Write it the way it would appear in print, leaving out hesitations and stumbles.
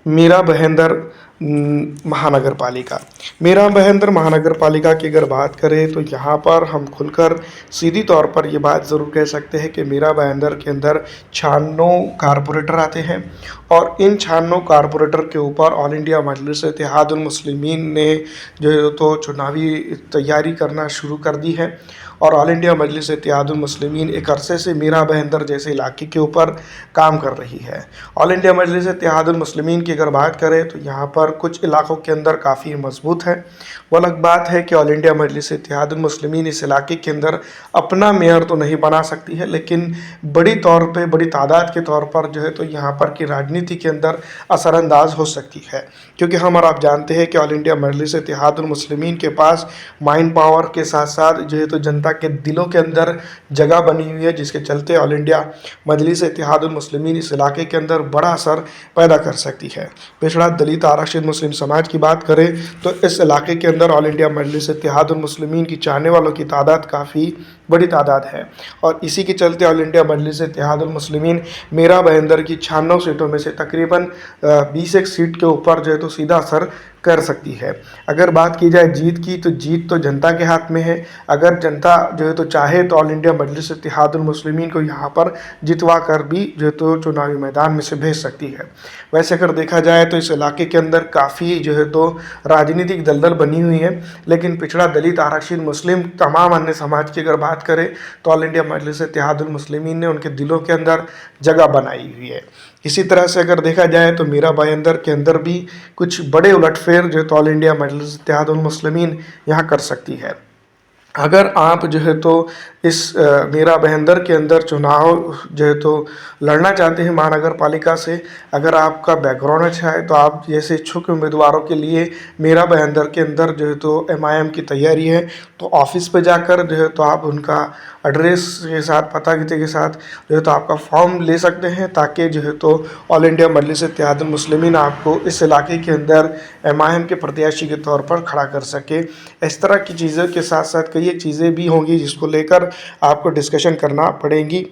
मीरा भाईंदर महानगर पालिका। मीरा भाईंदर महानगर पालिका की अगर बात करें तो यहाँ पर हम खुलकर सीधी तौर पर ये बात ज़रूर कह सकते हैं कि मीरा भाईंदर के अंदर 96 कारपोरेटर आते हैं और इन 96 कारपोरेटर के ऊपर ऑल इंडिया मजलिस इत्तेहादुल मुस्लिमीन ने जो है तो चुनावी तैयारी करना शुरू कर दी है और ऑल इंडिया मजलिस इत्तेहादुल मुस्लिमीन एक अरसे से मीरा भाईंदर जैसे इलाके के ऊपर काम कर रही है। ऑल इंडिया मजलिस इत्तेहादुल मुस्लिमीन की अगर बात करें तो यहाँ पर कुछ इलाकों के अंदर काफ़ी मजबूत है। वो अलग बात है कि ऑल इंडिया मजलिस इत्तेहादुल मुस्लिमीन इस इलाके के अंदर अपना मेयर तो नहीं बना सकती है, लेकिन बड़ी तादाद के तौर पर जो है तो यहाँ पर की राजनीति के अंदर असरअंदाज हो सकती है, क्योंकि हम और आप जानते हैं कि ऑल इंडिया मजलिस इत्तेहादुल मुस्लिमीन के पास माइंड पावर के साथ साथ जो है तो जनता के दिलों के अंदर जगह बनी हुई है, जिसके चलते ऑल इंडिया मजलिस इत्तेहादुल मुस्लिमीन इस इलाके के अंदर बड़ा असर पैदा कर सकती है। पिछड़ा दलित आरक्षित मुस्लिम समाज की बात करें तो इस इलाके के अंदर ऑल इंडिया मजलिस इत्तेहादुल मुस्लिमीन की चाहने वालों की तादाद काफ़ी बड़ी तादाद है और इसी के चलते ऑल इंडिया मजलिस इत्तेहादुल मुस्लिमीन मीरा भाईंदर की 96 सीटों में से तकरीबन 20 एक सीट के ऊपर जो है तो सीधा असर कर सकती है। अगर बात की जाए जीत की तो जीत तो जनता के हाथ में है। अगर जनता जो है तो चाहे तो ऑल इंडिया मजलिस इत्तेहादुल मुस्लिमीन को यहाँ पर जितवा कर भी जो है तो चुनावी मैदान में से भेज सकती है। वैसे अगर देखा जाए तो इस इलाके के अंदर काफ़ी जो है तो राजनीतिक दलदल बनी हुई है, लेकिन पिछड़ा दलित आरक्षित मुस्लिम तमाम अन्य समाज की अगर बात करें तो ऑल इंडिया मजलिस इत्तेहादुल मुस्लिमीन ने उनके दिलों के अंदर जगह बनाई हुई है। इसी तरह से अगर देखा जाए तो मीरा भाईंदर के अंदर भी कुछ बड़े उलटफेर जो है तो ऑल इंडिया मजलिस इत्तेहादुल मुस्लिमीन यहाँ कर सकती है। अगर आप जो है तो इस मीरा भाईंदर के अंदर चुनाव जो है तो लड़ना चाहते हैं महानगर पालिका से, अगर आपका बैकग्राउंड अच्छा है तो आप जैसे इच्छुक उम्मीदवारों के लिए मीरा भाईंदर के अंदर जो है तो MIM की तैयारी है, तो ऑफिस पे जाकर जो है तो आप उनका एड्रेस के साथ पता के साथ जो है तो आपका फॉर्म ले सकते हैं, ताकि जो है तो ऑल इंडिया मजलिस इत्तेहादुल मुस्लिमीन आपको इस इलाके के अंदर MIM के प्रत्याशी के तौर पर खड़ा कर सके। इस तरह की चीज़ों के साथ साथ कई एक चीज़ें भी होंगी जिसको लेकर आपको डिस्कशन करना पड़ेगी।